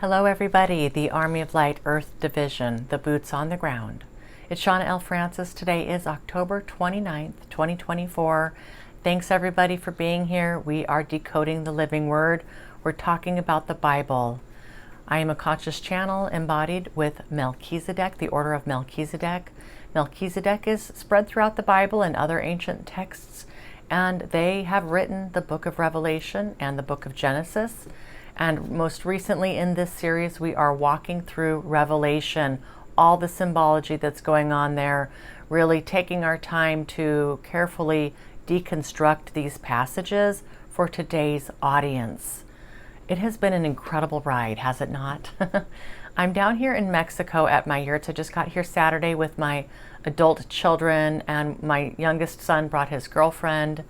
Hello everybody, the Army of Light Earth Division, the boots on the ground. It's Shawna L. Francis. Today is October 29th, 2024. Thanks everybody for being here. We are decoding the living word. We're talking about the Bible. I am a conscious channel embodied with Melchizedek, the Order of Melchizedek. Melchizedek is spread throughout the Bible and other ancient texts, and they have written the book of Revelation and the book of Genesis. And most recently in this series, we are walking through Revelation, all the symbology that's going on there, really taking our time to carefully deconstruct these passages for today's audience. It has been an incredible ride, has it not? I'm down here in Mexico at my yurts. I just got here Saturday with my adult children, and my youngest son brought his girlfriend.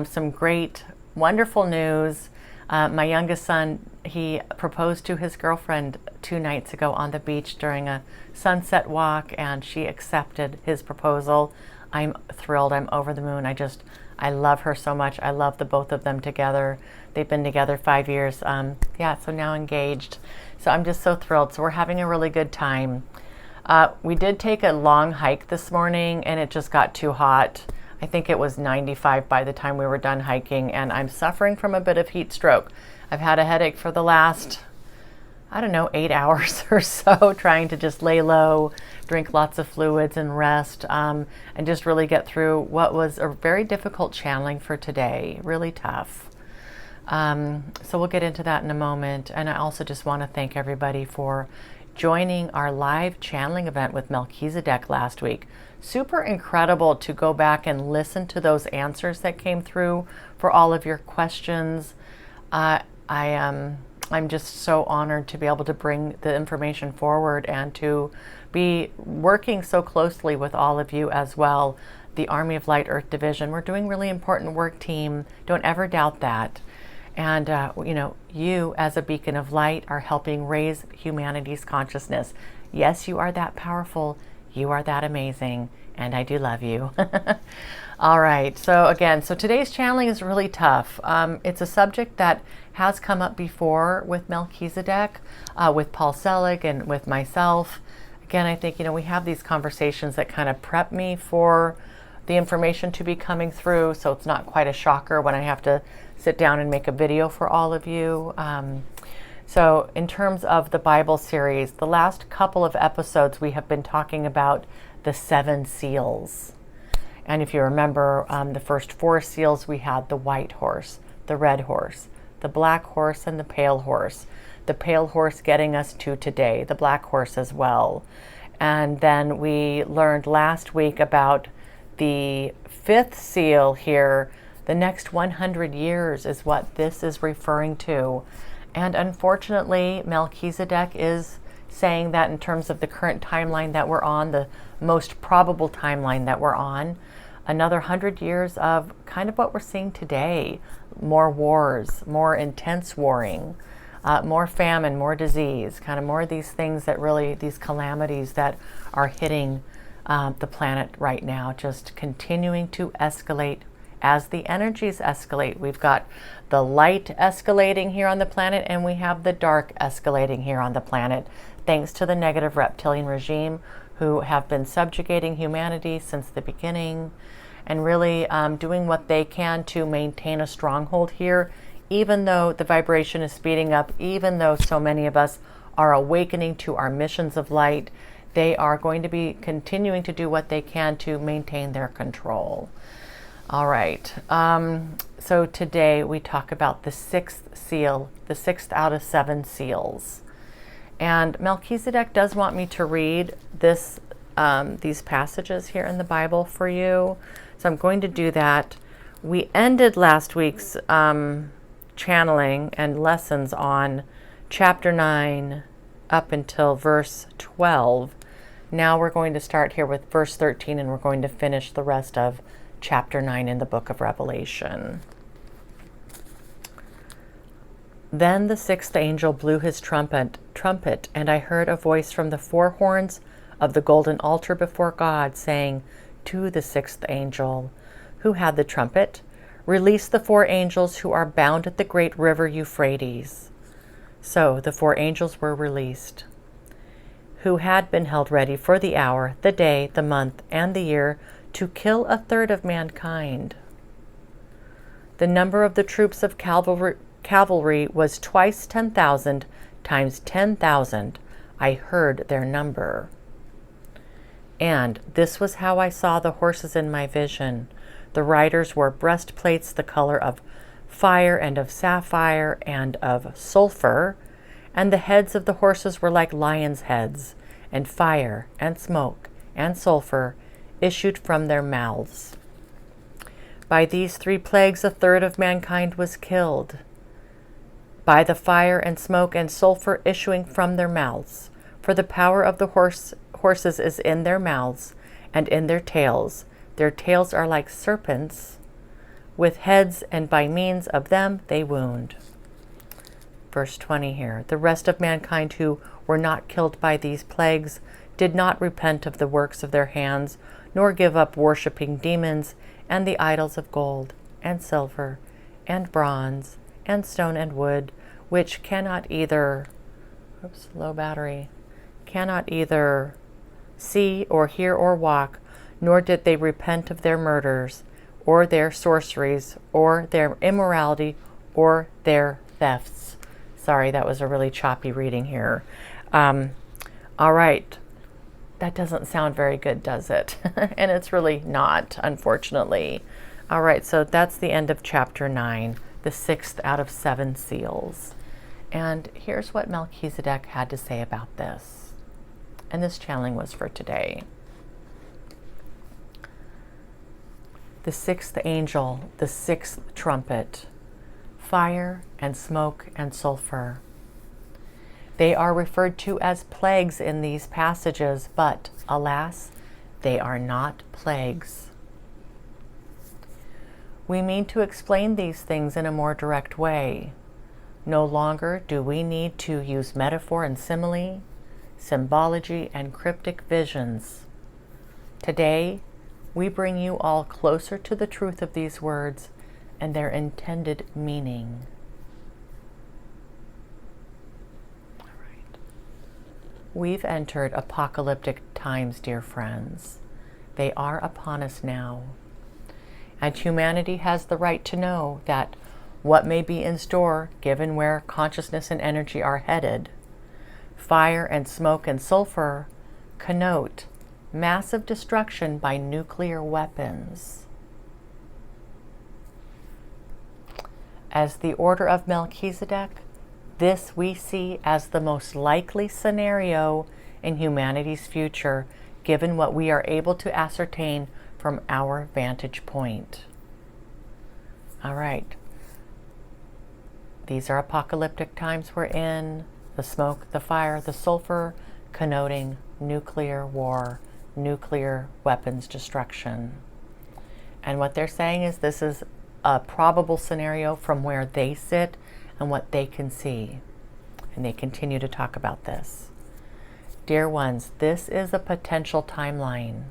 Some great, wonderful news. My youngest son, he proposed to his girlfriend 2 nights ago on the beach during a sunset walk, and she accepted his proposal. I'm thrilled. I'm over the moon. I love her so much. I love the both of them together. They've been together 5 years. So now engaged. So I'm just so thrilled. So we're having a really good time. We did take a long hike this morning, and it just got too hot. I think it was 95 by the time we were done hiking, and I'm suffering from a bit of heat stroke. I've had a headache for the last, 8 hours or so, trying to just lay low, drink lots of fluids and rest, and just really get through what was a very difficult channeling for today, really tough. So we'll get into that in a moment. And I also just want to thank everybody for joining our live channeling event with Melchizedek last week. Super incredible to go back and listen to those answers that came through for all of your questions. I'm just so honored to be able to bring the information forward and to be working so closely with all of you as well. The Army of Light Earth Division. We're doing really important work, team. Don't ever doubt that. And, you as a beacon of light are helping raise humanity's consciousness. Yes, you are that powerful. You are that amazing. And I do love you. All right. So today's channeling is really tough. It's a subject that has come up before with Melchizedek, with Paul Selig, and with myself. Again, I think, we have these conversations that kind of prep me for the information to be coming through. So it's not quite a shocker when I have to sit down and make a video for all of you. So in terms of the Bible series, the last couple of episodes, we have been talking about the 7 seals. And if you remember, the first 4 seals, we had the white horse, the red horse, the black horse, and the pale horse. The pale horse getting us to today, the black horse as well. And then we learned last week about the 5th seal here. The next 100 years is what this is referring to. And unfortunately, Melchizedek is saying that in terms of the current timeline that we're on, the most probable timeline that we're on, another 100 years of kind of what we're seeing today. More wars, more intense warring, more famine, more disease, kind of more of these things that really, these calamities that are hitting the planet right now, just continuing to escalate. As the energies escalate, we've got the light escalating here on the planet, and we have the dark escalating here on the planet, thanks to the negative reptilian regime who have been subjugating humanity since the beginning, and really doing what they can to maintain a stronghold here, even though the vibration is speeding up, even though so many of us are awakening to our missions of light. They are going to be continuing to do what they can to maintain their control. All right, so today we talk about the 6th seal, the 6th out of 7 seals. And Melchizedek does want me to read these passages here in the Bible for you. So I'm going to do that. We ended last week's channeling and lessons on chapter 9 up until verse 12. Now we're going to start here with verse 13, and we're going to finish the rest of chapter 9 in the book of Revelation. Then the 6th angel blew his trumpet, and I heard a voice from the 4 horns of the golden altar before God, saying to the 6th angel, who had the trumpet, release the 4 angels who are bound at the great river Euphrates. So the 4 angels were released, who had been held ready for the hour, the day, the month, and the year to kill 1/3 of mankind. The number of the troops of cavalry was twice 10,000 times 10,000. I heard their number. And this was how I saw the horses in my vision. The riders wore breastplates the color of fire and of sapphire and of sulfur, and the heads of the horses were like lions' heads, and fire and smoke and sulfur issued from their mouths. By these 3 plagues 1/3 of mankind was killed, by the fire and smoke and sulfur issuing from their mouths. For the power of the horses is in their mouths and in their tails. Their tails are like serpents with heads, and by means of them they wound. Verse 20 here. The rest of mankind who were not killed by these plagues did not repent of the works of their hands, nor give up worshipping demons and the idols of gold and silver and bronze and stone and wood, which cannot either, cannot either see or hear or walk, nor did they repent of their murders, or their sorceries, or their immorality, or their thefts. Sorry, that was a really choppy reading here. All right. That doesn't sound very good, does it? And it's really not, unfortunately. All right, so that's the end of chapter 9, the 6th out of 7 seals. And here's what Melchizedek had to say about this. And this channeling was for today. The 6th angel, the 6th trumpet, fire and smoke and sulfur. They are referred to as plagues in these passages, but alas, they are not plagues. We mean to explain these things in a more direct way. No longer do we need to use metaphor and simile, symbology, and cryptic visions. Today, we bring you all closer to the truth of these words and their intended meaning. All right. We've entered apocalyptic times, dear friends. They are upon us now. And humanity has the right to know that what may be in store, given where consciousness and energy are headed. Fire and smoke and sulfur connote massive destruction by nuclear weapons. As the Order of Melchizedek, this we see as the most likely scenario in humanity's future, given what we are able to ascertain from our vantage point. All right. These are apocalyptic times we're in. The smoke, the fire, the sulfur, connoting nuclear war, nuclear weapons destruction. And what they're saying is this is a probable scenario from where they sit and what they can see. And they continue to talk about this. Dear ones, this is a potential timeline.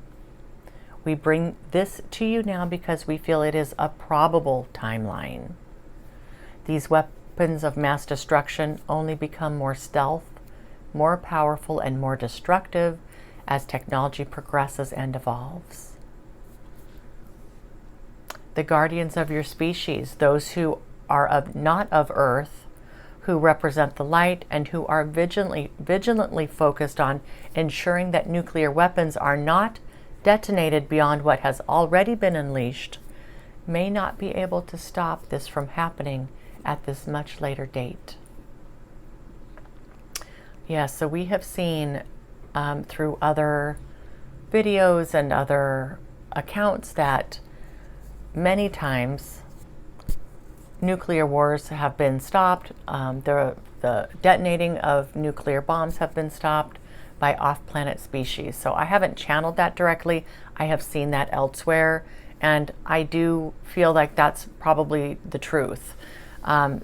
We bring this to you now because we feel it is a probable timeline. These weapons of mass destruction only become more stealth, more powerful, and more destructive as technology progresses and evolves. The guardians of your species, those who are not of Earth, who represent the light and who are vigilantly focused on ensuring that nuclear weapons are not detonated beyond what has already been unleashed, may not be able to stop this from happening at this much later date. Yes, so we have seen through other videos and other accounts that many times nuclear wars have been stopped. The detonating of nuclear bombs have been stopped by off-planet species. So I haven't channeled that directly. I have seen that elsewhere, and I do feel like that's probably the truth.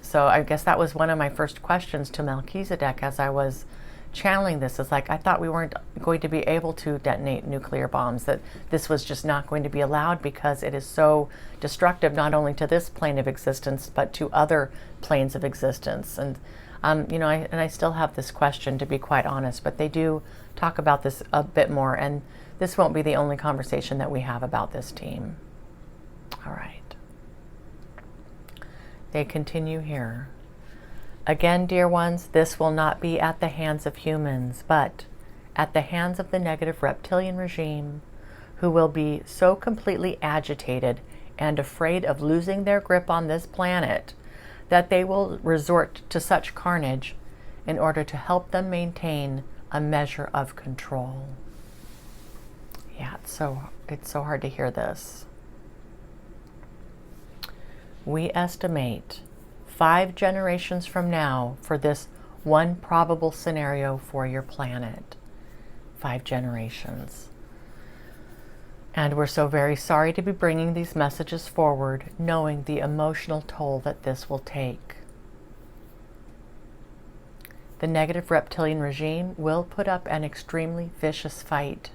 So I guess that was one of my first questions to Melchizedek as I was channeling this. Is like, I thought we weren't going to be able to detonate nuclear bombs, that this was just not going to be allowed because it is so destructive, not only to this plane of existence, but to other planes of existence. And And I still have this question, to be quite honest, but they do talk about this a bit more, and this won't be the only conversation that we have about this team. All right. They continue here. Again, dear ones, this will not be at the hands of humans, but at the hands of the negative reptilian regime, who will be so completely agitated and afraid of losing their grip on this planet that they will resort to such carnage in order to help them maintain a measure of control. Yeah, it's so hard to hear this. We estimate 5 generations from now for this one probable scenario for your planet. 5 generations. And we're so very sorry to be bringing these messages forward, knowing the emotional toll that this will take. The negative reptilian regime will put up an extremely vicious fight.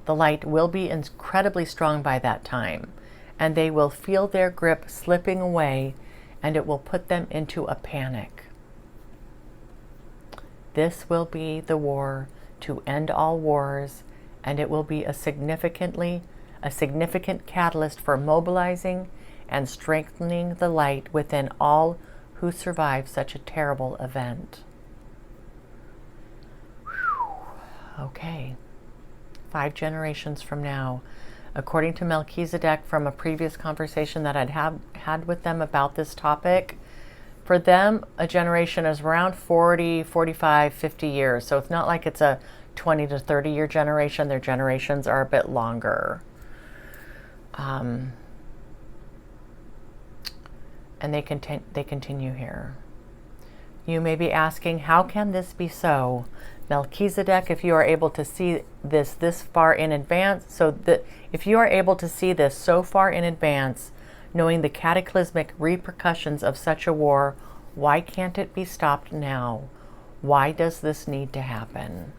The light will be incredibly strong by that time, and they will feel their grip slipping away, and it will put them into a panic. This will be the war to end all wars, and it will be a significant catalyst for mobilizing and strengthening the light within all who survive such a terrible event. Whew. Okay, 5 generations from now. According to Melchizedek, from a previous conversation that I'd had with them about this topic, for them, a generation is around 40, 45, 50 years. So it's not like it's a 20 to 30 year generation. Their generations are a bit longer. And they continue here. You may be asking, how can this be so? Melchizedek, if you are able to see this far in advance, if you are able to see this so far in advance, knowing the cataclysmic repercussions of such a war, why can't it be stopped now? Why does this need to happen?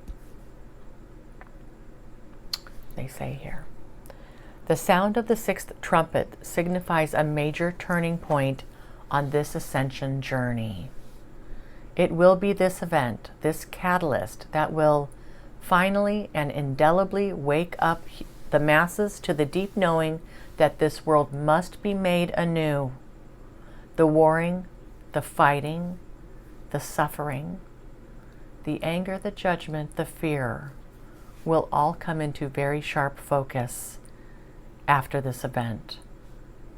They say here. The sound of the 6th trumpet signifies a major turning point on this ascension journey. It will be this event, this catalyst, that will finally and indelibly wake up the masses to the deep knowing that this world must be made anew. The warring, the fighting, the suffering, the anger, the judgment, the fear will all come into very sharp focus after this event.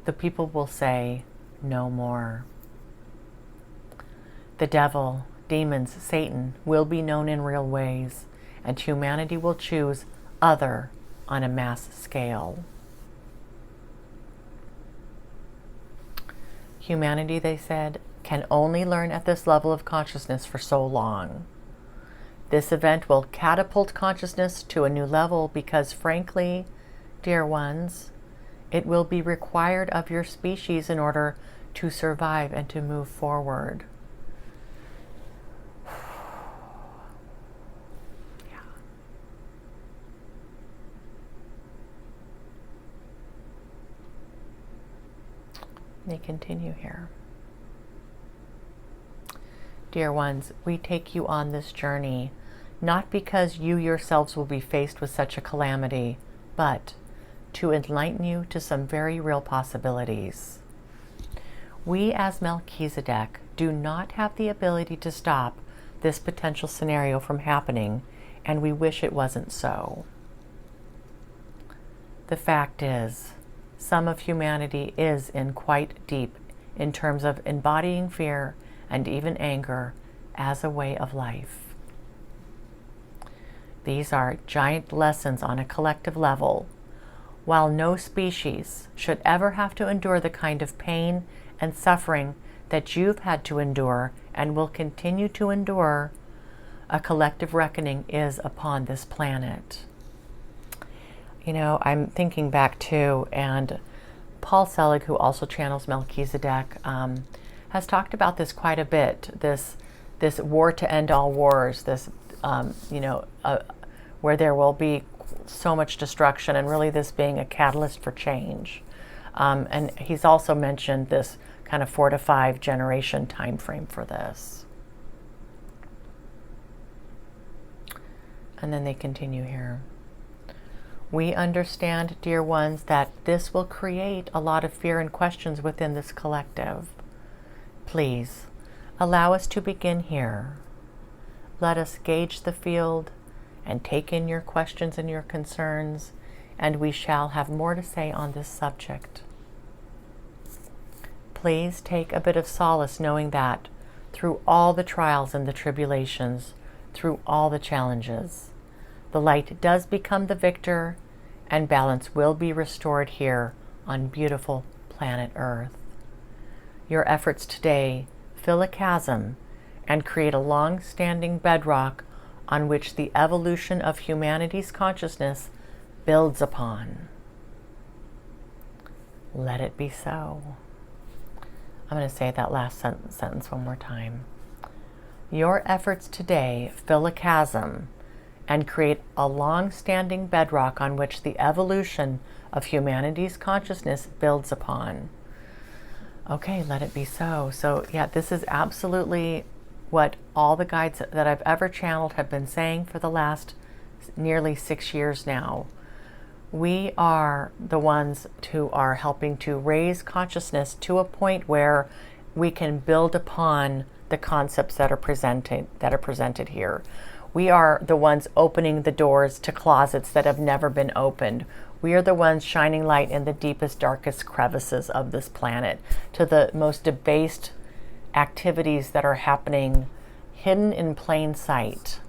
The people will say, no more. The devil, demons, Satan will be known in real ways, and humanity will choose other on a mass scale. Humanity, they said, can only learn at this level of consciousness for so long. This event will catapult consciousness to a new level because, frankly, dear ones, it will be required of your species in order to survive and to move forward. They continue here. Dear ones, we take you on this journey, not because you yourselves will be faced with such a calamity, but to enlighten you to some very real possibilities. We as Melchizedek do not have the ability to stop this potential scenario from happening, and we wish it wasn't so. The fact is, some of humanity is in quite deep in terms of embodying fear and even anger as a way of life. These are giant lessons on a collective level. While no species should ever have to endure the kind of pain and suffering that you've had to endure and will continue to endure, a collective reckoning is upon this planet. You know, I'm thinking back too, and Paul Selig, who also channels Melchizedek, has talked about this quite a bit, this war to end all wars, this, where there will be so much destruction, and really this being a catalyst for change. And he's also mentioned this kind of 4 to 5 generation time frame for this. And then they continue here. We understand, dear ones, that this will create a lot of fear and questions within this collective. Please, allow us to begin here. Let us gauge the field and take in your questions and your concerns, and we shall have more to say on this subject. Please take a bit of solace knowing that through all the trials and the tribulations, through all the challenges, the light does become the victor, and balance will be restored here on beautiful planet Earth. Your efforts today fill a chasm and create a long-standing bedrock on which the evolution of humanity's consciousness builds upon. Let it be so. I'm going to say that last sentence one more time. Your efforts today fill a chasm and create a long-standing bedrock on which the evolution of humanity's consciousness builds upon. Okay, let it be so. So yeah, this is absolutely what all the guides that I've ever channeled have been saying for the last nearly 6 years now. We are the ones who are helping to raise consciousness to a point where we can build upon the concepts that are presented here. We are the ones opening the doors to closets that have never been opened. We are the ones shining light in the deepest, darkest crevices of this planet, to the most debased activities that are happening hidden in plain sight.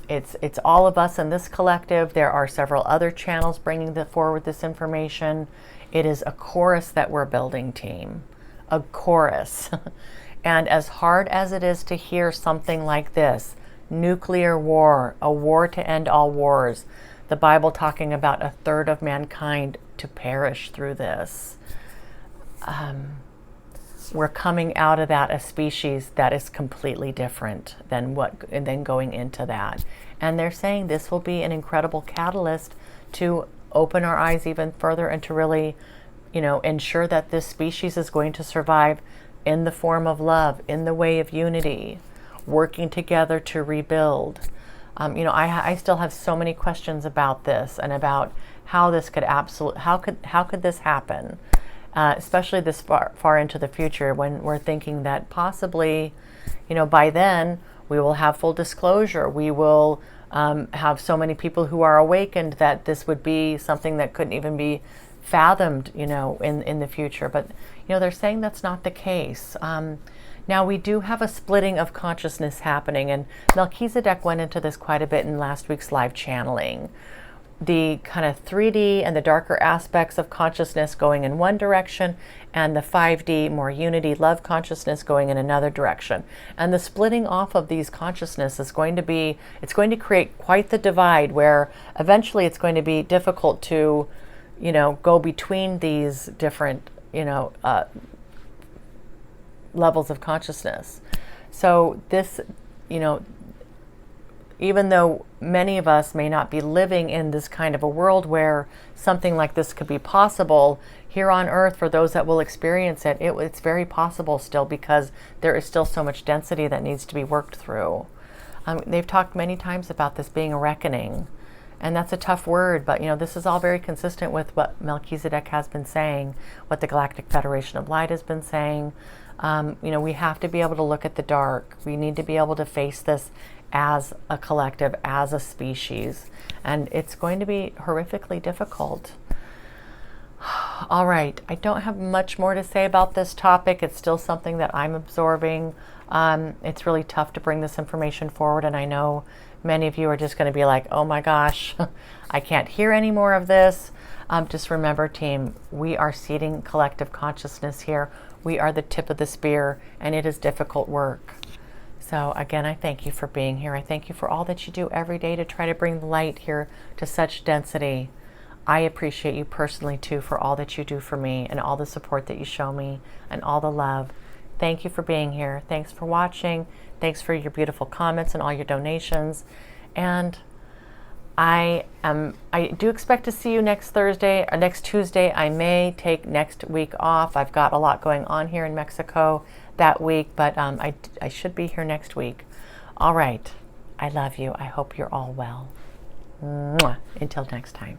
It's all of us in this collective. There are several other channels bringing forward this information. It is a chorus that we're building, team. A chorus. And as hard as it is to hear something like this, nuclear war, a war to end all wars, the Bible talking about 1/3 of mankind to perish through this. We're coming out of that a species that is completely different than going into that. And they're saying this will be an incredible catalyst to open our eyes even further and to really, ensure that this species is going to survive in the form of love, in the way of unity, working together to rebuild. I still have so many questions about this and about how this could how could this happen? Especially this far into the future, when we're thinking that possibly, by then we will have full disclosure. We will have so many people who are awakened that this would be something that couldn't even be fathomed, in the future. But, they're saying that's not the case. Now we do have a splitting of consciousness happening, and Melchizedek went into this quite a bit in last week's live channeling. The kind of 3D and the darker aspects of consciousness going in one direction, and the 5D, more unity, love consciousness going in another direction. And the splitting off of these consciousness is going to create quite the divide, where eventually it's going to be difficult to, go between these different, levels of consciousness. So this, even though many of us may not be living in this kind of a world where something like this could be possible, here on Earth, for those that will experience it, it's very possible still, because there is still so much density that needs to be worked through. They've talked many times about this being a reckoning, and that's a tough word, but this is all very consistent with what Melchizedek has been saying, what the Galactic Federation of Light has been saying. We have to be able to look at the dark. We need to be able to face this as a collective, as a species, and it's going to be horrifically difficult. All right, I don't have much more to say about this topic. It's still something that I'm absorbing. It's really tough to bring this information forward, and I know many of you are just going to be like, oh my gosh, I can't hear any more of this. Just remember, team, we are seeding collective consciousness here. We are the tip of the spear, and it is difficult work. So again, I thank you for being here. I thank you for all that you do every day to try to bring the light here to such density. I appreciate you personally too for all that you do for me and all the support that you show me and all the love. Thank you for being here. Thanks for watching. Thanks for your beautiful comments and all your donations. And I do expect to see you next Thursday or next Tuesday. I may take next week off. I've got a lot going on here in Mexico that week, but I should be here next week. All right. I love you. I hope you're all well. Mwah. Until next time.